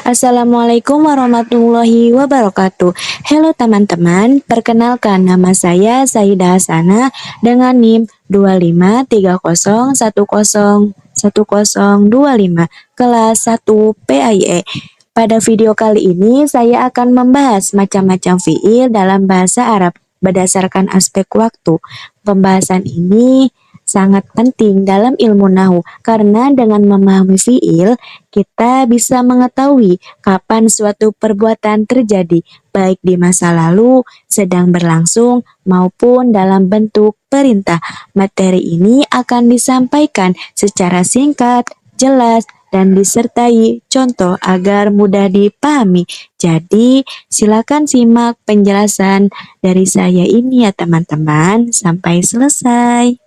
Assalamualaikum warahmatullahi wabarakatuh. Halo teman-teman, perkenalkan nama saya Saida Hasanah dengan NIM 2530101025 kelas 1 PAIE. Pada video kali ini saya akan membahas macam-macam fiil dalam bahasa Arab berdasarkan aspek waktu. Pembahasan ini sangat penting dalam ilmu nahu karena dengan memahami fiil kita bisa mengetahui kapan suatu perbuatan terjadi, baik di masa lalu, sedang berlangsung, maupun dalam bentuk perintah. Materi ini akan disampaikan secara singkat, jelas, dan disertai contoh agar mudah dipahami. Jadi, silakan simak penjelasan dari saya ini ya teman-teman, sampai selesai.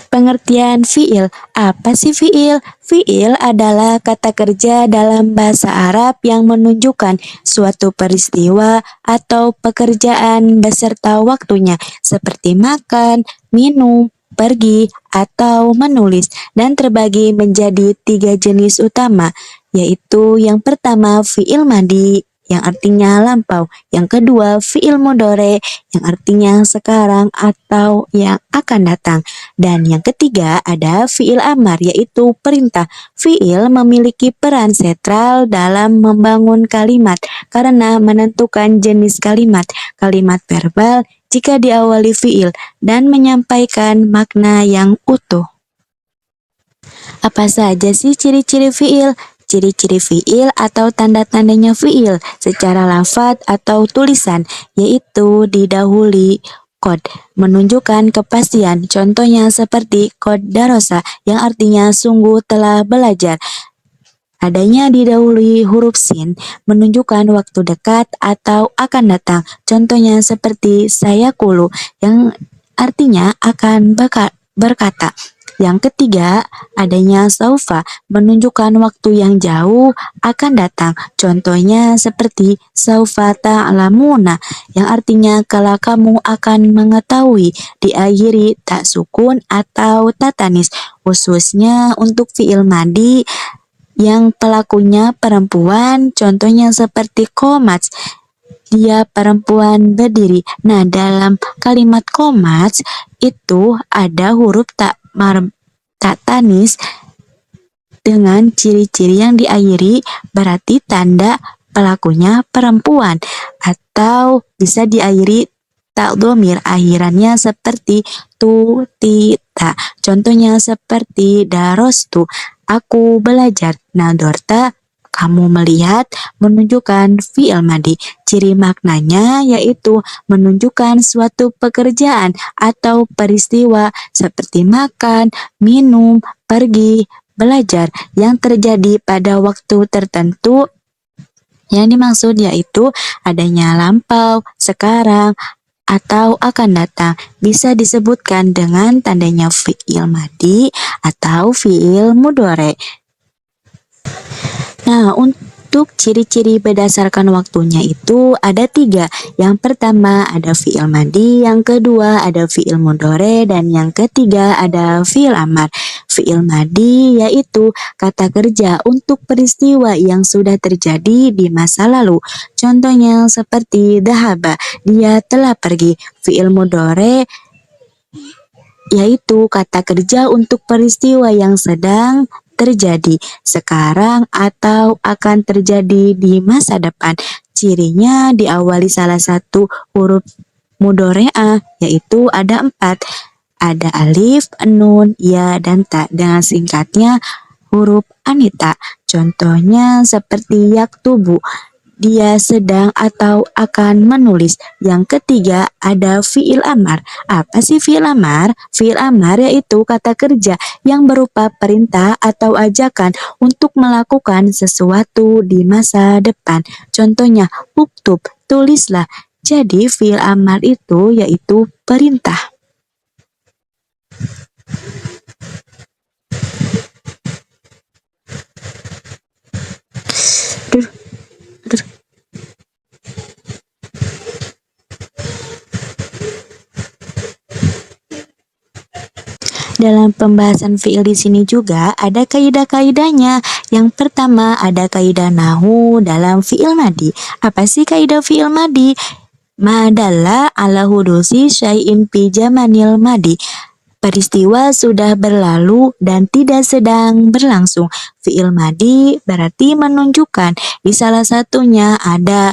Pengertian fiil. Apa sih fiil? Fiil adalah kata kerja dalam bahasa Arab yang menunjukkan suatu peristiwa atau pekerjaan beserta waktunya, seperti makan, minum, pergi, atau menulis, dan terbagi menjadi 3 jenis utama, yaitu yang pertama fiil madi, yang artinya lampau, yang kedua fiil mudhore, yang artinya sekarang atau yang akan datang, dan yang ketiga ada fiil amar, yaitu perintah. Fiil memiliki peran sentral dalam membangun kalimat karena menentukan jenis kalimat, kalimat verbal jika diawali fiil, dan menyampaikan makna yang utuh. Apa saja sih ciri-ciri fiil? Ciri-ciri fiil atau tanda-tandanya fiil secara lafadz atau tulisan, yaitu didahului kod, menunjukkan kepastian. Contohnya seperti kod darosa yang artinya sungguh telah belajar. Adanya didahului huruf sin menunjukkan waktu dekat atau akan datang. Contohnya seperti saya kulu yang artinya akan berkata. Yang ketiga, adanya saufa menunjukkan waktu yang jauh akan datang. Contohnya seperti saufa ta'lamuna yang artinya kalau kamu akan mengetahui, diakhiri tak sukun atau tatanis, khususnya untuk fiil madi yang pelakunya perempuan, contohnya seperti komats, dia perempuan berdiri. Nah, dalam kalimat komats itu ada huruf tanis dengan ciri-ciri yang diakhiri berarti tanda pelakunya perempuan, atau bisa diakhiri tak domir akhirannya seperti tu, ti, ta. Contohnya seperti darostu, aku belajar. Nah, dorta, kamu melihat, menunjukkan fi'il madi. Ciri maknanya yaitu menunjukkan suatu pekerjaan atau peristiwa seperti makan, minum, pergi, belajar yang terjadi pada waktu tertentu. Yang dimaksud yaitu adanya lampau, sekarang, atau akan datang. Bisa disebutkan dengan tandanya fi'il madi atau fi'il mudhore. Nah, untuk ciri-ciri berdasarkan waktunya itu ada 3. Yang pertama ada fi'il madi, yang kedua ada fi'il mudhore, dan yang ketiga ada fi'il amar. Fi'il madi yaitu kata kerja untuk peristiwa yang sudah terjadi di masa lalu. Contohnya seperti dhahaba, dia telah pergi. Fi'il mudhore yaitu kata kerja untuk peristiwa yang sedang terjadi sekarang atau akan terjadi di masa depan. Cirinya diawali salah satu huruf mudhore'ah, yaitu ada 4. Ada alif, nun, ya, dan ta. Dengan singkatnya huruf anita. Contohnya seperti yaktubu, dia sedang atau akan menulis. Yang ketiga ada fi'il amar. Apa sih fi'il amar? Fi'il amar yaitu kata kerja yang berupa perintah atau ajakan untuk melakukan sesuatu di masa depan. Contohnya uktub, tulislah. Jadi fi'il amar itu yaitu perintah. dalam pembahasan fiil di sini juga ada kaidah-kaidahnya. Yang pertama ada kaidah nahu dalam fiil madi. Apa sih kaidah fiil madi? Madalla ala hudusi syai'in fi jamanil madi. Peristiwa sudah berlalu dan tidak sedang berlangsung. Fiil madi berarti menunjukkan di salah satunya ada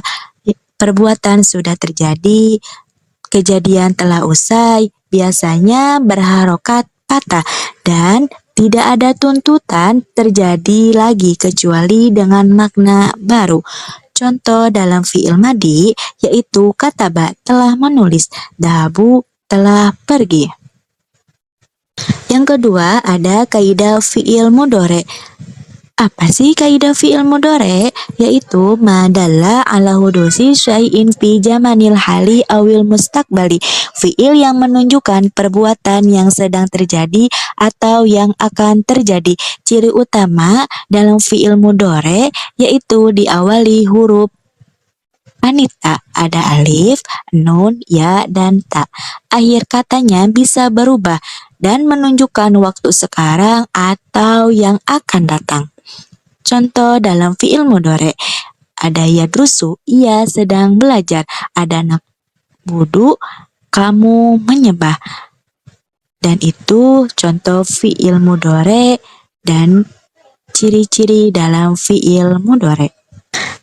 perbuatan sudah terjadi, kejadian telah usai, biasanya berharokat patah, dan tidak ada tuntutan terjadi lagi kecuali dengan makna baru. Contoh dalam fiil madi yaitu kataba telah menulis, dahabu telah pergi. Yang kedua ada kaidah fiil mudhore. Apa sih kaidah fiil mudhore? Yaitu madalla ala hudusi syai'in fi jamanil hali awil mustaqbali. Fiil yang menunjukkan perbuatan yang sedang terjadi atau yang akan terjadi. Ciri utama dalam fiil mudhore yaitu diawali huruf anita, ada alif, nun, ya, dan ta. Akhir katanya bisa berubah dan menunjukkan waktu sekarang atau yang akan datang. Contoh dalam fiil mudhore, ada yadrusu, ia sedang belajar. Ada nakbudu, kamu menyembah. Dan itu contoh fiil mudhore dan ciri-ciri dalam fiil mudhore.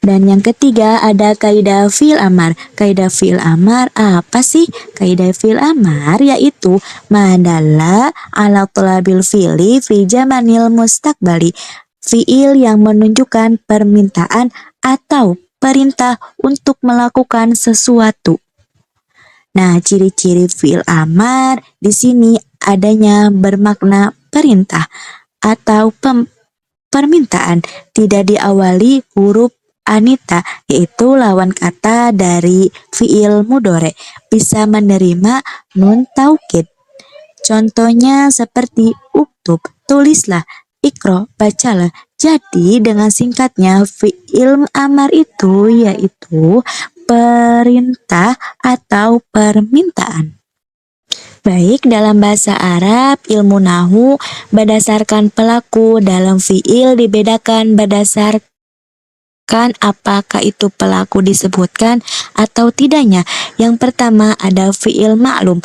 Dan yang ketiga ada kaidah fiil amar. Kaidah fiil amar apa sih? Kaidah fiil amar yaitu madalla ala talabil fi'li fi jamanil mustaqbali. Fiil yang menunjukkan permintaan atau perintah untuk melakukan sesuatu. Nah, ciri-ciri fiil amar di sini adanya bermakna perintah atau permintaan, tidak diawali huruf anita, yaitu lawan kata dari fiil mudhore, bisa menerima nun taukid. Contohnya seperti uktub, tulislah, ikro, bacalah. Jadi dengan singkatnya fiil amar itu yaitu perintah atau permintaan. Baik, dalam bahasa Arab, ilmu nahu berdasarkan pelaku dalam fiil dibedakan berdasarkan apakah itu pelaku disebutkan atau tidaknya. Yang pertama ada fiil maklum.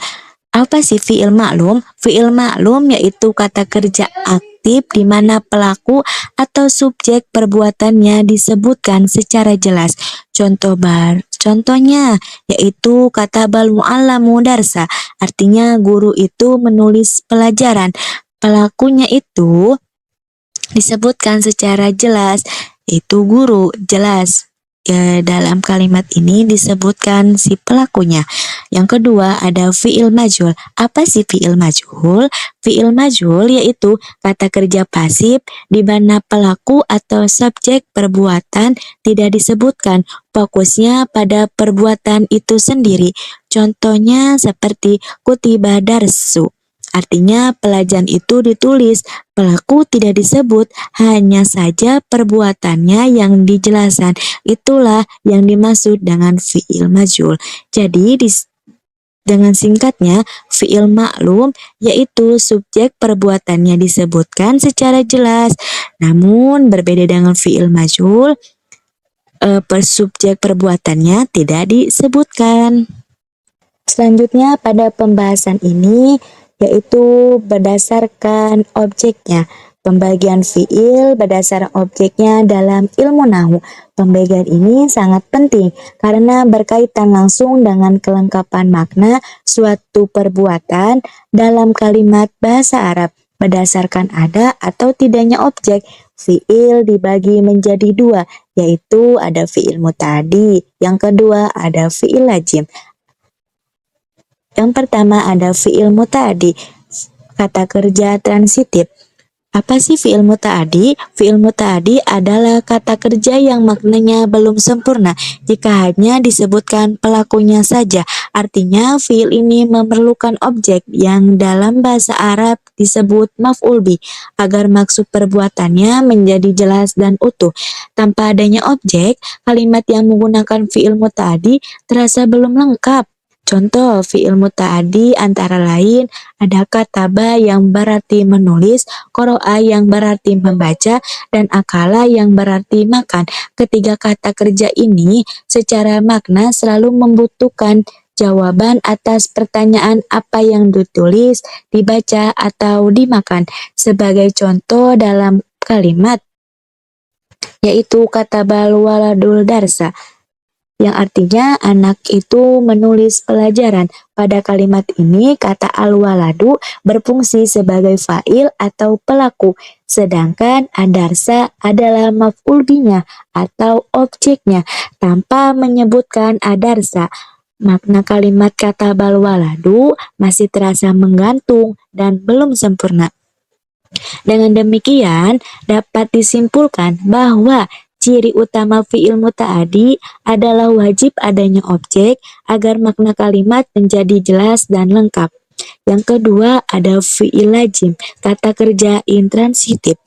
Apa sih fiil maklum? Fiil maklum yaitu kata kerja aktif di mana pelaku atau subjek perbuatannya disebutkan secara jelas. Contohnya yaitu kata bal mu'allamu darsa, artinya guru itu menulis pelajaran. Pelakunya itu disebutkan secara jelas, yaitu guru, jelas. Dalam kalimat ini disebutkan si pelakunya. Yang kedua ada fiil majhul. Apa sih fiil majhul? Fiil majhul yaitu kata kerja pasif di mana pelaku atau subjek perbuatan tidak disebutkan, fokusnya pada perbuatan itu sendiri. Contohnya seperti kutiba darsu. Artinya pelajaran itu ditulis, pelaku tidak disebut, hanya saja perbuatannya yang dijelaskan. Itulah yang dimaksud dengan fiil majhul. Jadi dengan singkatnya, fiil maklum yaitu subjek perbuatannya disebutkan secara jelas. Namun berbeda dengan fiil majhul, subjek perbuatannya tidak disebutkan. Selanjutnya pada pembahasan ini yaitu berdasarkan objeknya. Pembagian fiil berdasarkan objeknya dalam ilmu nahwu. Pembagian ini sangat penting karena berkaitan langsung dengan kelengkapan makna suatu perbuatan dalam kalimat bahasa Arab. Berdasarkan ada atau tidaknya objek, fiil dibagi menjadi dua, yaitu ada fiil muta'addi, yang kedua ada fiil lazim. Yang pertama ada fiil muta'addi, kata kerja transitif. Apa sih fiil muta'addi? Fiil muta'addi adalah kata kerja yang maknanya belum sempurna jika hanya disebutkan pelakunya saja. Artinya fiil ini memerlukan objek yang dalam bahasa Arab disebut maf'ul bih agar maksud perbuatannya menjadi jelas dan utuh. Tanpa adanya objek, kalimat yang menggunakan fiil muta'addi terasa belum lengkap. Contoh fiil muta'addi antara lain ada kataba yang berarti menulis, qoro'a yang berarti membaca, dan akala yang berarti makan. Ketiga kata kerja ini secara makna selalu membutuhkan jawaban atas pertanyaan apa yang ditulis, dibaca, atau dimakan. Sebagai contoh dalam kalimat, yaitu kataba waladul darsa, yang artinya anak itu menulis pelajaran. Pada kalimat ini, kata al-waladu berfungsi sebagai fa'il atau pelaku, sedangkan adarsa adalah maf'ul binya atau objeknya. Tanpa menyebutkan adarsa, makna kalimat kata bal waladu masih terasa menggantung dan belum sempurna. Dengan demikian, dapat disimpulkan bahwa ciri utama fiil muta'addi adalah wajib adanya objek agar makna kalimat menjadi jelas dan lengkap. Yang kedua ada fiil lazim, kata kerja intransitif.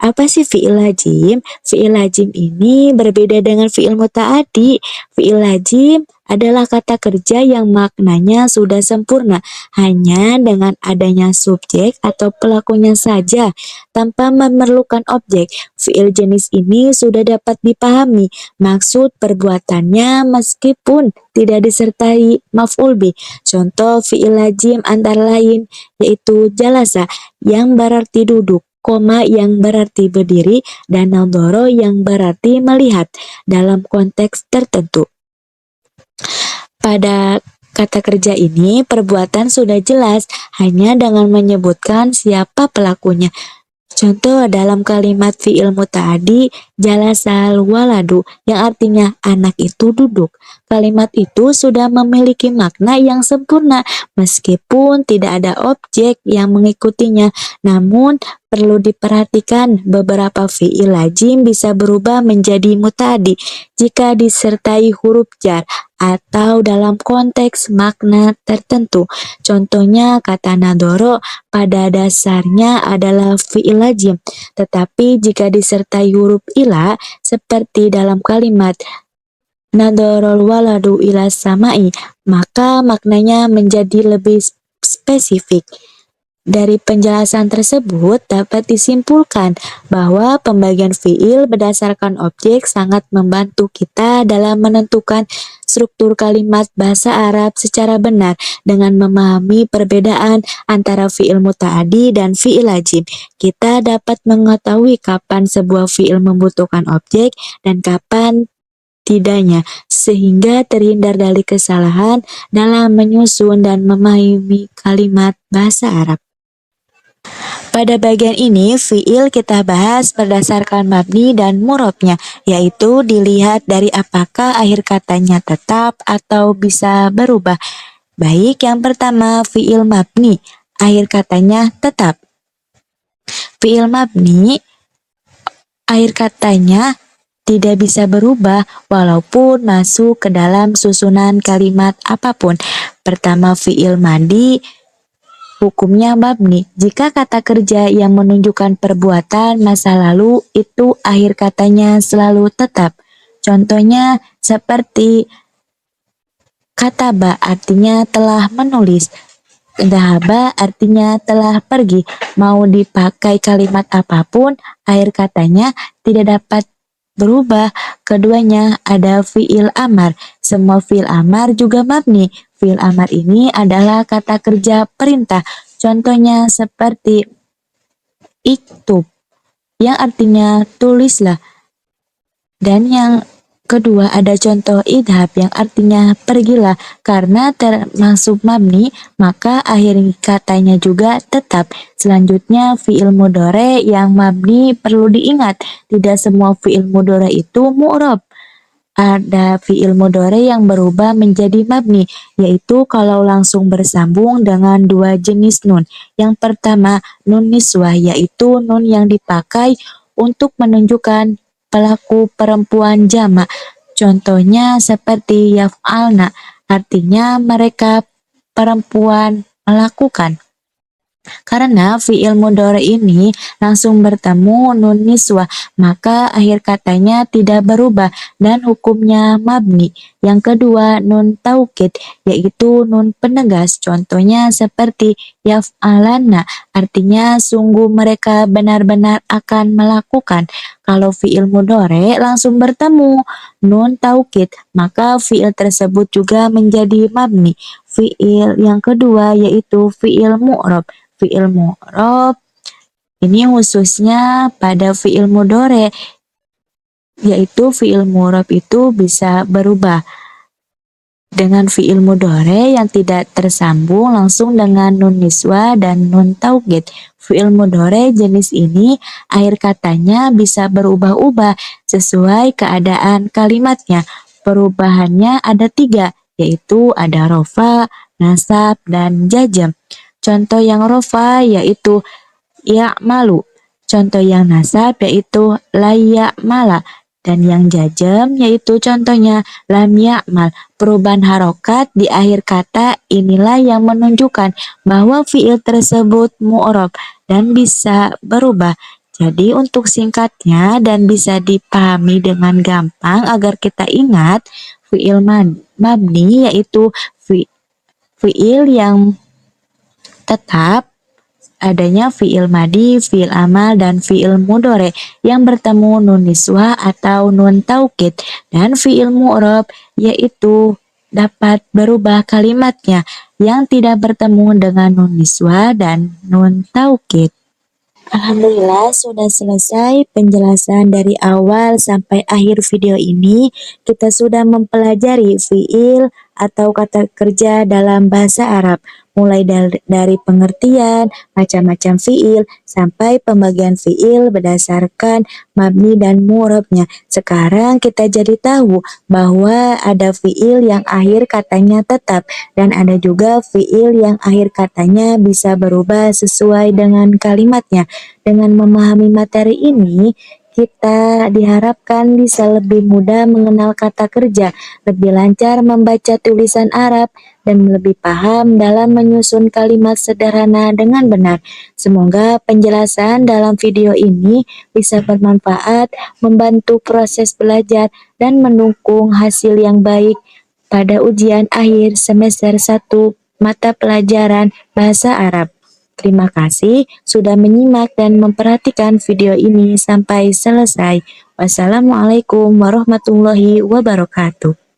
Apa sih fiil lazim? Fiil lazim ini berbeda dengan fiil muta'addi. Fiil lazim adalah kata kerja yang maknanya sudah sempurna, hanya dengan adanya subjek atau pelakunya saja, tanpa memerlukan objek. Fiil jenis ini sudah dapat dipahami maksud perbuatannya meskipun tidak disertai maf'ul bih. Contoh fiil lazim antara lain yaitu jalasa yang berarti duduk, koma yang berarti berdiri, dan nadhara yang berarti melihat dalam konteks tertentu. Pada kata kerja ini perbuatan sudah jelas hanya dengan menyebutkan siapa pelakunya. Contoh dalam kalimat fi'il muta'addi jalasal waladu yang artinya anak itu duduk. Kalimat itu sudah memiliki makna yang sempurna meskipun tidak ada objek yang mengikutinya. Namun perlu diperhatikan beberapa fi'il lazim bisa berubah menjadi muta'addi jika disertai huruf jar atau dalam konteks makna tertentu. Contohnya kata nadoro pada dasarnya adalah fi'il lazim, tetapi jika disertai huruf ila seperti dalam kalimat nadorol waladu ila samai, maka maknanya menjadi lebih spesifik. Dari penjelasan tersebut dapat disimpulkan bahwa pembagian fiil berdasarkan objek sangat membantu kita dalam menentukan struktur kalimat bahasa Arab secara benar dengan memahami perbedaan antara fiil muta'addi dan fiil lazim. Kita dapat mengetahui kapan sebuah fiil membutuhkan objek dan kapan tidaknya, sehingga terhindar dari kesalahan dalam menyusun dan memahami kalimat bahasa Arab. Pada bagian ini, fiil kita bahas berdasarkan mabni dan murobnya, yaitu dilihat dari apakah akhir katanya tetap atau bisa berubah. Baik, yang pertama fiil mabni, akhir katanya tetap. Fiil mabni, akhir katanya tidak bisa berubah walaupun masuk ke dalam susunan kalimat apapun. Pertama fiil madi, hukumnya mabni. Jika kata kerja yang menunjukkan perbuatan masa lalu itu akhir katanya selalu tetap. Contohnya seperti kataba artinya telah menulis, dhahaba artinya telah pergi. Mau dipakai kalimat apapun, akhir katanya tidak dapat berubah. Keduanya ada fiil amar. Semua fiil amar juga mabni. Fiil amar ini adalah kata kerja perintah. Contohnya seperti iktub yang artinya tulislah. Dan yang kedua ada contoh idhab yang artinya pergilah. Karena termasuk mabni, maka akhir katanya juga tetap. Selanjutnya fiil mudhore yang mabni perlu diingat, tidak semua fiil mudhore itu mu'rob. Ada fiil mudhore yang berubah menjadi mabni, yaitu kalau langsung bersambung dengan dua jenis nun. Yang pertama nun niswah, yaitu nun yang dipakai untuk menunjukkan pelaku perempuan jamak. Contohnya seperti yaf'alna, artinya mereka perempuan melakukan. Karena fiil mudhari ini langsung bertemu nun niswah, maka akhir katanya tidak berubah dan hukumnya mabni. Yang kedua, nun taukid, yaitu nun penegas. Contohnya seperti yaf'alanna, artinya sungguh mereka benar-benar akan melakukan. Kalau fiil mudhari langsung bertemu nun taukid, maka fiil tersebut juga menjadi mabni. Fiil yang kedua yaitu fiil mu'rab. Fiil mu'rab ini khususnya pada fiil mudhari, yaitu fiil mu'rab itu bisa berubah dengan fiil mudhari yang tidak tersambung langsung dengan nun niswa dan nun taukid. Fiil mudhari jenis ini akhir katanya bisa berubah-ubah sesuai keadaan kalimatnya. Perubahannya ada 3, yaitu ada rofa, nasab, dan jazm. Contoh yang rofa yaitu malu. Contoh yang nasab yaitu mala. Dan yang jazm yaitu contohnya lam ya'mal. Perubahan harokat di akhir kata inilah yang menunjukkan bahwa fiil tersebut mu'rab dan bisa berubah. Jadi untuk singkatnya dan bisa dipahami dengan gampang agar kita ingat, fiil mabni yaitu fiil yang tetap adanya fiil madi, fiil amal, dan fiil mudhari yang bertemu nun niswah atau nun taukid, dan fiil mu'rab yaitu dapat berubah kalimatnya yang tidak bertemu dengan nun niswah dan nun taukid. Alhamdulillah sudah selesai penjelasan dari awal sampai akhir video ini. Kita sudah mempelajari fiil atau kata kerja dalam bahasa Arab. Mulai dari pengertian, macam-macam fiil, sampai pembagian fiil berdasarkan mabni dan mu'rabnya. Sekarang kita jadi tahu bahwa ada fiil yang akhir katanya tetap dan ada juga fiil yang akhir katanya bisa berubah sesuai dengan kalimatnya. Dengan memahami materi ini, kita diharapkan bisa lebih mudah mengenal kata kerja, lebih lancar membaca tulisan Arab, dan lebih paham dalam menyusun kalimat sederhana dengan benar. Semoga penjelasan dalam video ini bisa bermanfaat, membantu proses belajar, dan mendukung hasil yang baik pada ujian akhir semester 1 mata pelajaran Bahasa Arab. Terima kasih sudah menyimak dan memperhatikan video ini sampai selesai. Wassalamualaikum warahmatullahi wabarakatuh.